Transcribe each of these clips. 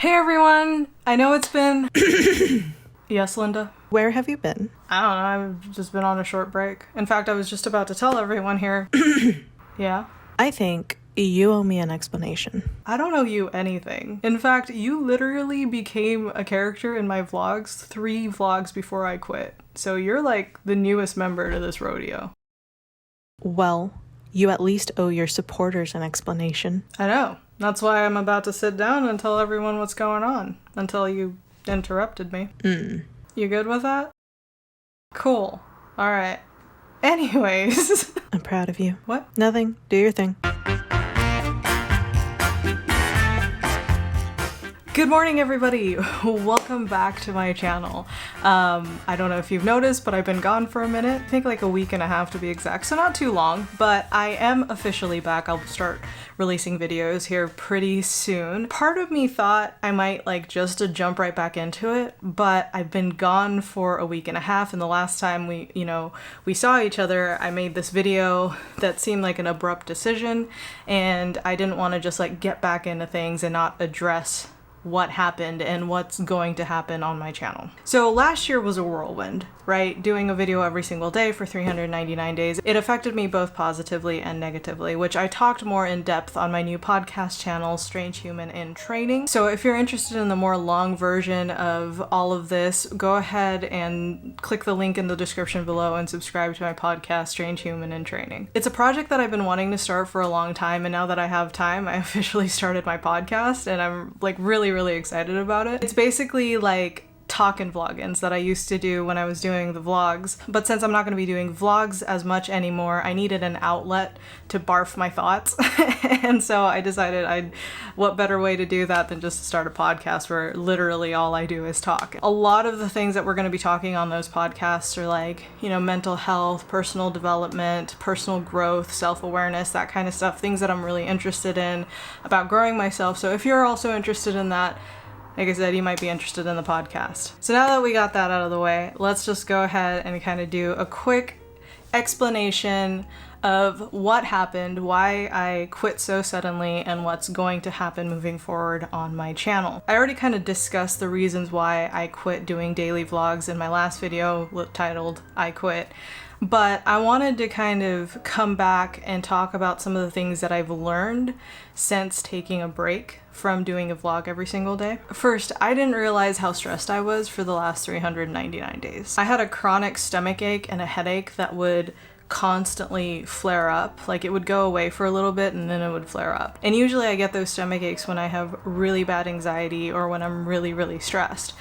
Hey everyone! I know it's been... Yes, Linda? Where have you been? I don't know, I've just been on a short break. In fact, I was just about to tell everyone here. Yeah? I think you owe me an explanation. I don't owe you anything. In fact, you literally became a character in my vlogs 3 vlogs before I quit. So you're like the newest member to this rodeo. Well, you at least owe your supporters an explanation. I know. That's why I'm about to sit down and tell everyone what's going on. Until you interrupted me. You good with that? Cool. Alright. Anyways. I'm proud of you. What? Nothing. Do your thing. Good morning, everybody. Welcome back to my channel. I don't know if you've noticed, but I've been gone for a minute. I think like a week and a half to be exact, so not too long, but I am officially back. I'll start releasing videos here pretty soon. Part of me thought I might like just to jump right back into it, but I've been gone for a week and a half, and the last time we saw each other, I made this video that seemed like an abrupt decision, and I didn't want to just like get back into things and not address what happened and what's going to happen on my channel. So last year was a whirlwind, right? Doing a video every single day for 399 days. It affected me both positively and negatively, which I talked more in depth on my new podcast channel, Strange Human in Training. So if you're interested in the more long version of all of this, go ahead and click the link in the description below and subscribe to my podcast, Strange Human in Training. It's a project that I've been wanting to start for a long time, and now that I have time, I officially started my podcast, and I'm like really excited about it. It's basically like talk-in vlog-ins that I used to do when I was doing the vlogs, but since I'm not going to be doing vlogs as much anymore, I needed an outlet to barf my thoughts. And so I decided what better way to do that than just to start a podcast where literally all I do is talk. A lot of the things that we're going to be talking on those podcasts are like, mental health, personal development, personal growth, self-awareness, that kind of stuff, things that I'm really interested in about growing myself. So if you're also interested in that, like I said, you might be interested in the podcast. So now that we got that out of the way, let's just go ahead and kind of do a quick explanation of what happened, why I quit so suddenly, and what's going to happen moving forward on my channel. I already kind of discussed the reasons why I quit doing daily vlogs in my last video titled I Quit. But I wanted to kind of come back and talk about some of the things that I've learned since taking a break from doing a vlog every single day. First, I didn't realize how stressed I was for the last 399 days. I had a chronic stomach ache and a headache that would constantly flare up. Like it would go away for a little bit and then it would flare up. And usually I get those stomach aches when I have really bad anxiety or when I'm really stressed.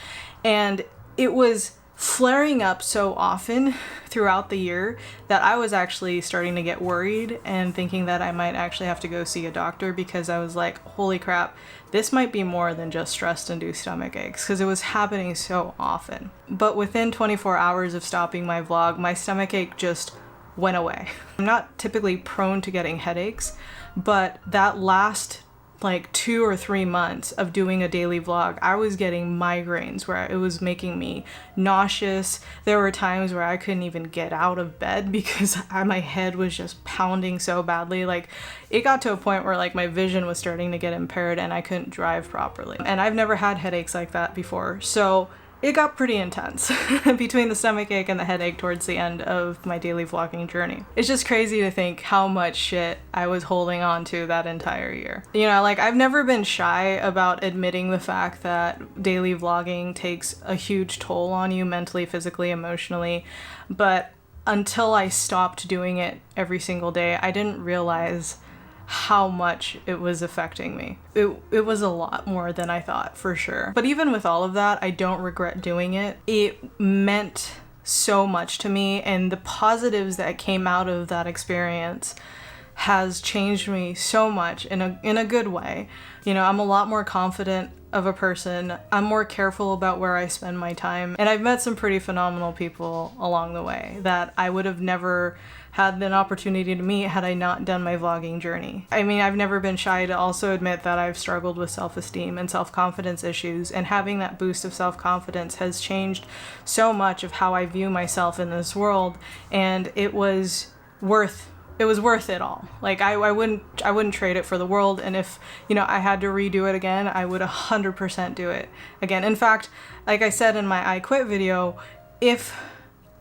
And it was flaring up so often throughout the year that I was actually starting to get worried and thinking that I might actually have to go see a doctor, because I was like, holy crap, this might be more than just stress-induced stomach aches, because it was happening so often. But within 24 hours of stopping my vlog, my stomach ache just went away. I'm not typically prone to getting headaches, but that last like 2 or 3 months of doing a daily vlog, I was getting migraines where it was making me nauseous. There were times where I couldn't even get out of bed because my head was just pounding so badly. Like it got to a point where like my vision was starting to get impaired and I couldn't drive properly. And I've never had headaches like that before. So it got pretty intense between the stomach ache and the headache towards the end of my daily vlogging journey. It's just crazy to think how much shit I was holding on to that entire year. Like I've never been shy about admitting the fact that daily vlogging takes a huge toll on you mentally, physically, emotionally, but until I stopped doing it every single day, I didn't realize how much it was affecting me. It was a lot more than I thought, for sure. But even with all of that, I don't regret doing it. It meant so much to me, and the positives that came out of that experience has changed me so much in a good way. I'm a lot more confident of a person. I'm more careful about where I spend my time, and I've met some pretty phenomenal people along the way that I would have never had an opportunity to meet had I not done my vlogging journey. I mean, I've never been shy to also admit that I've struggled with self-esteem and self-confidence issues, and having that boost of self-confidence has changed so much of how I view myself in this world, and it was worth it was worth it all. Like I wouldn't trade it for the world. And if, you know, I had to redo it again, I would 100% do it again. In fact, like I said in my I Quit video, if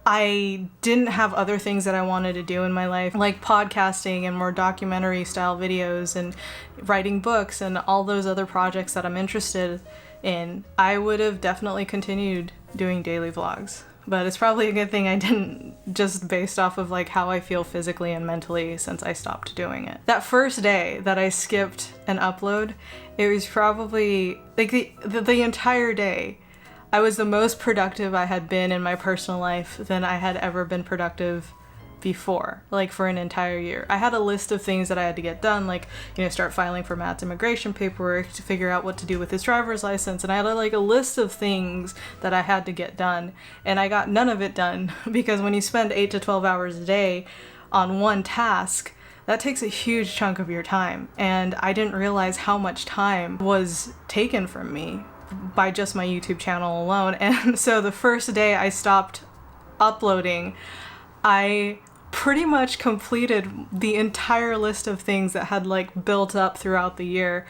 I didn't have other things that I wanted to do in my life, like podcasting and more documentary style videos and writing books and all those other projects that I'm interested in, I would have definitely continued doing daily vlogs. But it's probably a good thing I didn't, just based off of like how I feel physically and mentally since I stopped doing it. That first day that I skipped an upload, it was probably like the entire day, I was the most productive I had been in my personal life than I had ever been productive before, like for an entire year. I had a list of things that I had to get done, like, you know, start filing for Matt's immigration paperwork, to figure out what to do with his driver's license, and I had like a list of things that I had to get done, and I got none of it done because when you spend 8 to 12 hours a day on one task, that takes a huge chunk of your time, and I didn't realize how much time was taken from me by just my YouTube channel alone. And so the first day I stopped uploading, I pretty much completed the entire list of things that had like built up throughout the year.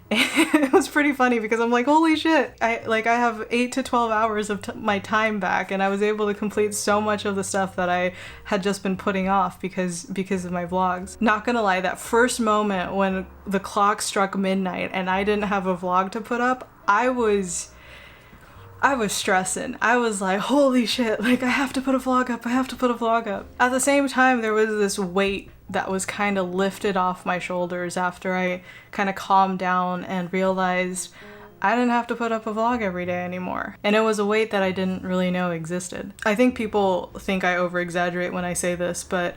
And it was pretty funny because I'm like, holy shit, I have 8 to 12 hours of my time back, and I was able to complete so much of the stuff that I had just been putting off because of my vlogs. Not gonna lie, that first moment when the clock struck midnight and I didn't have a vlog to put up, I was stressing. I was like, holy shit, like I have to put a vlog up, I have to put a vlog up. At the same time, there was this weight that was kind of lifted off my shoulders after I kind of calmed down and realized I didn't have to put up a vlog every day anymore. And it was a weight that I didn't really know existed. I think people think I over-exaggerate when I say this, but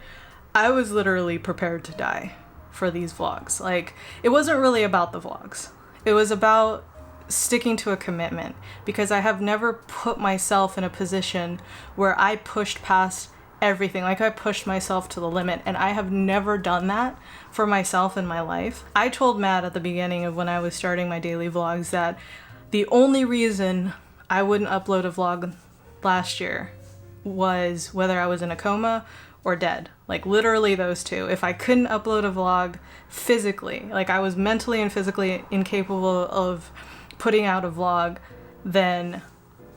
I was literally prepared to die for these vlogs. Like, it wasn't really about the vlogs. It was about sticking to a commitment, because I have never put myself in a position where I pushed past everything. Like, I pushed myself to the limit, and I have never done that for myself in my life. I told Matt at the beginning of when I was starting my daily vlogs that the only reason I wouldn't upload a vlog last year was whether I was in a coma or dead. Like, literally those two. If I couldn't upload a vlog physically, like I was mentally and physically incapable of putting out a vlog, then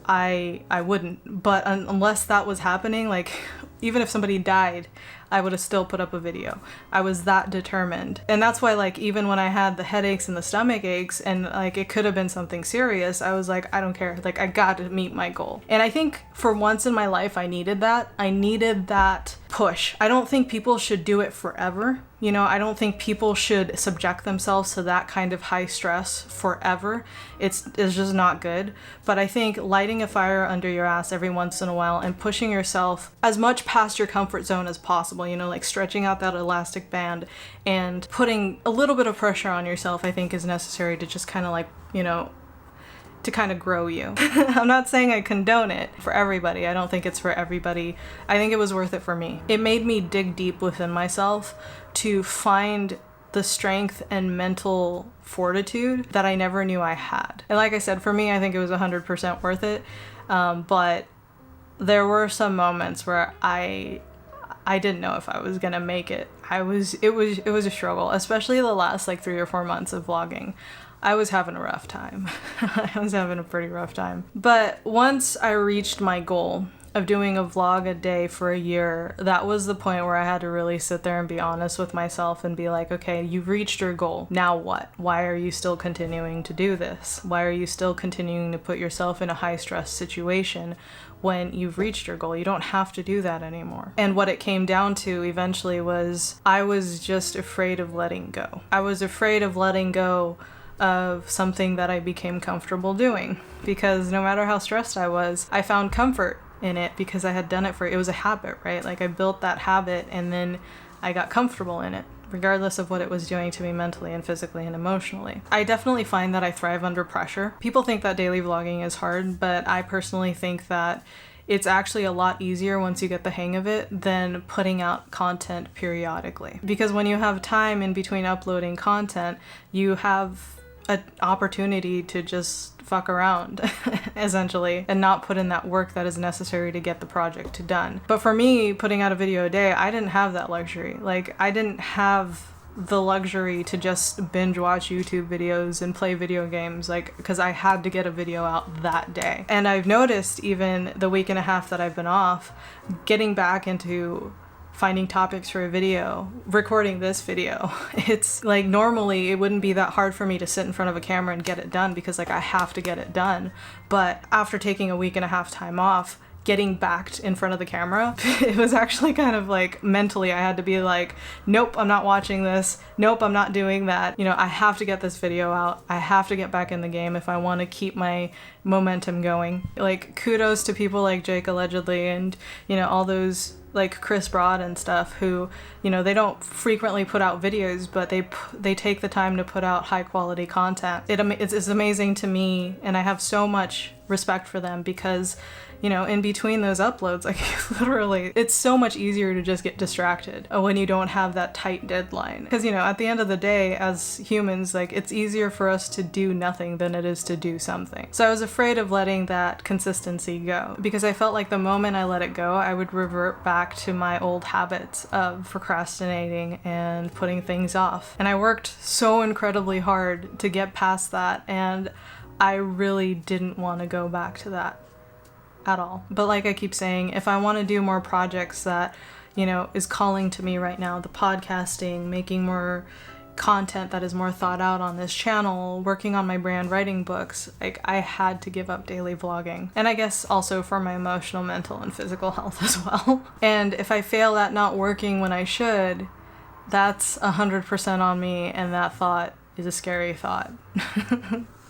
I wouldn't. But unless that was happening, like even if somebody died, I would have still put up a video. I was that determined. And that's why, like, even when I had the headaches and the stomach aches and like it could have been something serious, I was like, I don't care. Like, I got to meet my goal. And I think for once in my life, I needed that. I needed that push. I don't think people should do it forever. You know, I don't think people should subject themselves to that kind of high stress forever. It's just not good. But I think lighting a fire under your ass every once in a while and pushing yourself as much past your comfort zone as possible, you know, like stretching out that elastic band and putting a little bit of pressure on yourself, I think is necessary to just kind of like, you know, to kind of grow you. I'm not saying I condone it for everybody. I don't think it's for everybody. I think it was worth it for me. It made me dig deep within myself to find the strength and mental fortitude that I never knew I had. And like I said, for me, I think it was 100% worth it. But there were some moments where I didn't know if I was gonna make it. It was a struggle, especially the last like 3 or 4 months of vlogging. I was having a rough time. I was having a pretty rough time. But once I reached my goal of doing a vlog a day for a year, that was the point where I had to really sit there and be honest with myself and be like, okay, you've reached your goal. Now what? Why are you still continuing to do this? Why are you still continuing to put yourself in a high stress situation when you've reached your goal? You don't have to do that anymore. And what it came down to eventually was I was just afraid of letting go. I was afraid of letting go of something that I became comfortable doing, because no matter how stressed I was, I found comfort in it because I had done it it was a habit, right? Like, I built that habit and then I got comfortable in it, regardless of what it was doing to me mentally and physically and emotionally. I definitely find that I thrive under pressure. People think that daily vlogging is hard, but I personally think that it's actually a lot easier once you get the hang of it than putting out content periodically. Because when you have time in between uploading content, you have an opportunity to just fuck around essentially and not put in that work that is necessary to get the project done. But for me, putting out a video a day, I didn't have that luxury. Like, I didn't have the luxury to just binge watch YouTube videos and play video games, like, because I had to get a video out that day. And I've noticed, even the week and a half that I've been off, getting back into finding topics for a video, recording this video. It's like, normally it wouldn't be that hard for me to sit in front of a camera and get it done because like I have to get it done. But after taking a week and a half time off, getting back in front of the camera, it was actually kind of like, mentally I had to be like, nope, I'm not watching this. Nope, I'm not doing that. You know, I have to get this video out. I have to get back in the game if I want to keep my momentum going. Like, kudos to people like Jake Allegedly and, you know, all those like Chris Broad and stuff who, you know, they don't frequently put out videos, but they take the time to put out high quality content. It's amazing to me, and I have so much respect for them because, you know, in between those uploads, like, literally, it's so much easier to just get distracted when you don't have that tight deadline. Because, you know, at the end of the day, as humans, like, it's easier for us to do nothing than it is to do something. So I was afraid of letting that consistency go because I felt like the moment I let it go, I would revert back to my old habits of procrastinating and putting things off. And I worked so incredibly hard to get past that, and I really didn't want to go back to that at all. But like I keep saying, if I want to do more projects that, you know, is calling to me right now, the podcasting, making more content that is more thought out on this channel, working on my brand, writing books, like, I had to give up daily vlogging. And I guess also for my emotional, mental, and physical health as well. And if I fail at not working when I should, that's 100% on me, and that thought is a scary thought.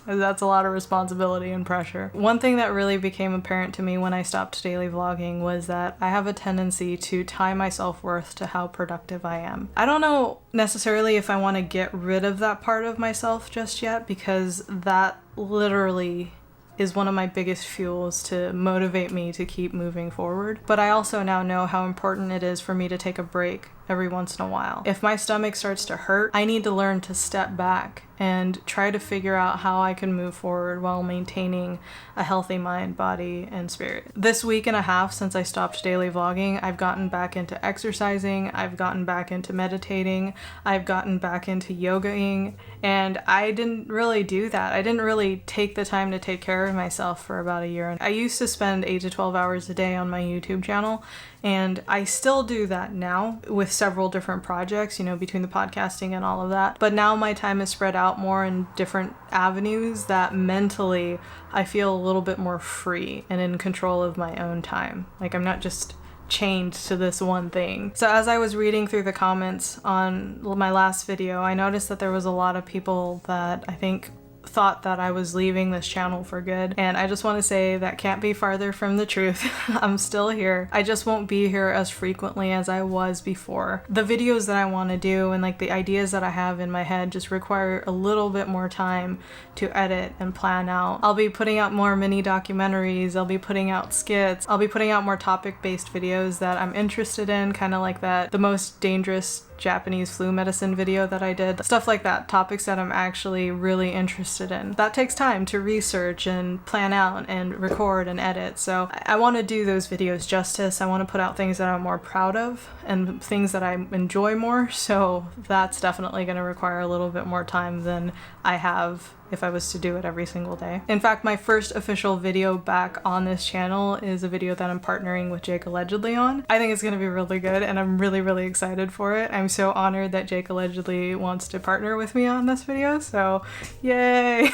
That's a lot of responsibility and pressure. One thing that really became apparent to me when I stopped daily vlogging was that I have a tendency to tie my self-worth to how productive I am. I don't know necessarily if I want to get rid of that part of myself just yet, because that literally is one of my biggest fuels to motivate me to keep moving forward. But I also now know how important it is for me to take a break every once in a while. If my stomach starts to hurt, I need to learn to step back and try to figure out how I can move forward while maintaining a healthy mind, body, and spirit. This week and a half since I stopped daily vlogging, I've gotten back into exercising, I've gotten back into meditating, I've gotten back into yogaing, and I didn't really do that. I didn't really take the time to take care of myself for about a year. I used to spend 8 to 12 hours a day on my YouTube channel, and I still do that now with several different projects, you know, between the podcasting and all of that. But now my time is spread out more in different avenues that mentally I feel a little bit more free and in control of my own time. Like, I'm not just chained to this one thing. So as I was reading through the comments on my last video, I noticed that there was a lot of people that I think thought that I was leaving this channel for good, and I just want to say that can't be farther from the truth. I'm still here. I just won't be here as frequently as I was before. The videos that I want to do and like the ideas that I have in my head just require a little bit more time to edit and plan out. I'll be putting out more mini documentaries, I'll be putting out skits, I'll be putting out more topic-based videos that I'm interested in, kind of like that The Most Dangerous Japanese Flu Medicine video that I did. Stuff like that, topics that I'm actually really interested in. That takes time to research and plan out and record and edit. So I want to do those videos justice. I want to put out things that I'm more proud of and things that I enjoy more. So that's definitely going to require a little bit more time than I have if I was to do it every single day. In fact, my first official video back on this channel is a video that I'm partnering with Jake Allegedly on. I think it's gonna be really good, and I'm really, really excited for it. I'm so honored that Jake Allegedly wants to partner with me on this video, so yay!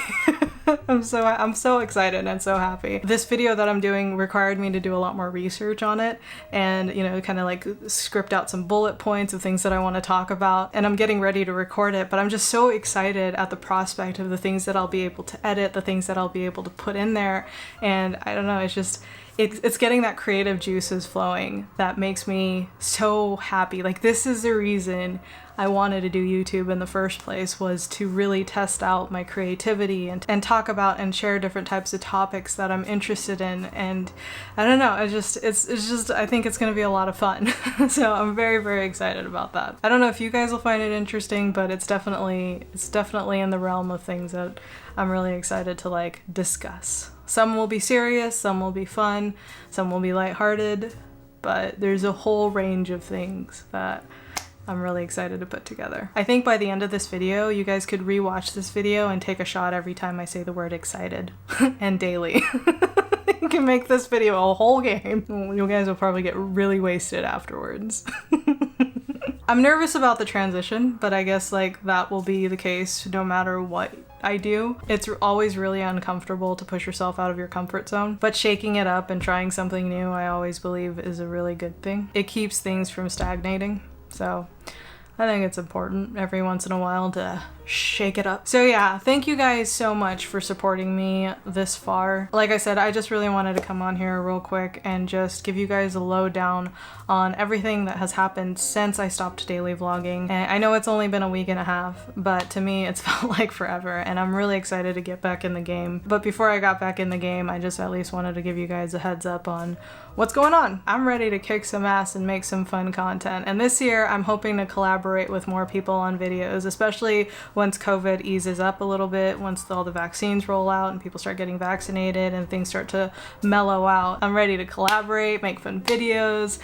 I'm so excited and so happy. This video that I'm doing required me to do a lot more research on it and, you know, kind of like script out some bullet points of things that I want to talk about, and I'm getting ready to record it, but I'm just so excited at the prospect of the things that I'll be able to edit, the things that I'll be able to put in there, and I don't know, it's just, it's getting that creative juices flowing that makes me so happy. Like, this is the reason I wanted to do YouTube in the first place, was to really test out my creativity and talk about and share different types of topics that I'm interested in. And I don't know, it's just I think it's gonna be a lot of fun. So I'm very, very excited about that. I don't know if you guys will find it interesting, but it's definitely in the realm of things that I'm really excited to like discuss. Some will be serious, some will be fun, some will be lighthearted, but there's a whole range of things that I'm really excited to put together. I think by the end of this video, you guys could rewatch this video and take a shot every time I say the word excited and daily. You can make this video a whole game. You guys will probably get really wasted afterwards. I'm nervous about the transition, but I guess like that will be the case no matter what I do. It's always really uncomfortable to push yourself out of your comfort zone, but shaking it up and trying something new, I always believe, is a really good thing. It keeps things from stagnating. So I think it's important every once in a while to shake it up. So yeah, thank you guys so much for supporting me this far. Like I said, I just really wanted to come on here real quick and just give you guys a lowdown on everything that has happened since I stopped daily vlogging. And I know it's only been a week and a half, but to me it's felt like forever, and I'm really excited to get back in the game. But before I got back in the game, I just at least wanted to give you guys a heads up on what's going on. I'm ready to kick some ass and make some fun content. And this year I'm hoping to collaborate with more people on videos, especially once COVID eases up a little bit, once all the vaccines roll out and people start getting vaccinated and things start to mellow out. I'm ready to collaborate, make fun videos,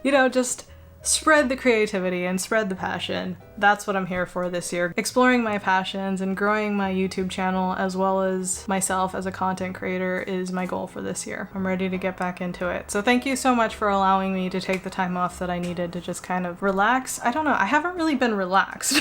you know, just spread the creativity and spread the passion. That's what I'm here for this year. Exploring my passions and growing my YouTube channel as well as myself as a content creator is my goal for this year. I'm ready to get back into it. So thank you so much for allowing me to take the time off that I needed to just kind of relax. I don't know, I haven't really been relaxed.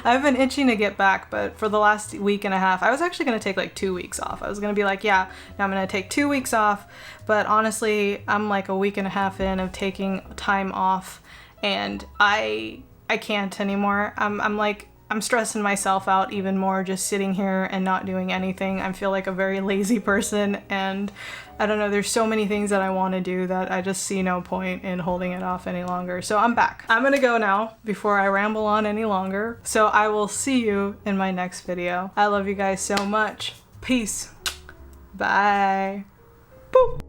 I've been itching to get back, but for the last week and a half, I was actually gonna take like 2 weeks off. I was gonna be like, yeah, now I'm gonna take 2 weeks off, but honestly, I'm like a week and a half in of taking time off and I can't anymore. I'm stressing myself out even more just sitting here and not doing anything. I feel like a very lazy person, and I don't know, there's so many things that I want to do that I just see no point in holding it off any longer. So I'm back. I'm gonna go now before I ramble on any longer. So I will see you in my next video. I love you guys so much. Peace. Bye. Boop.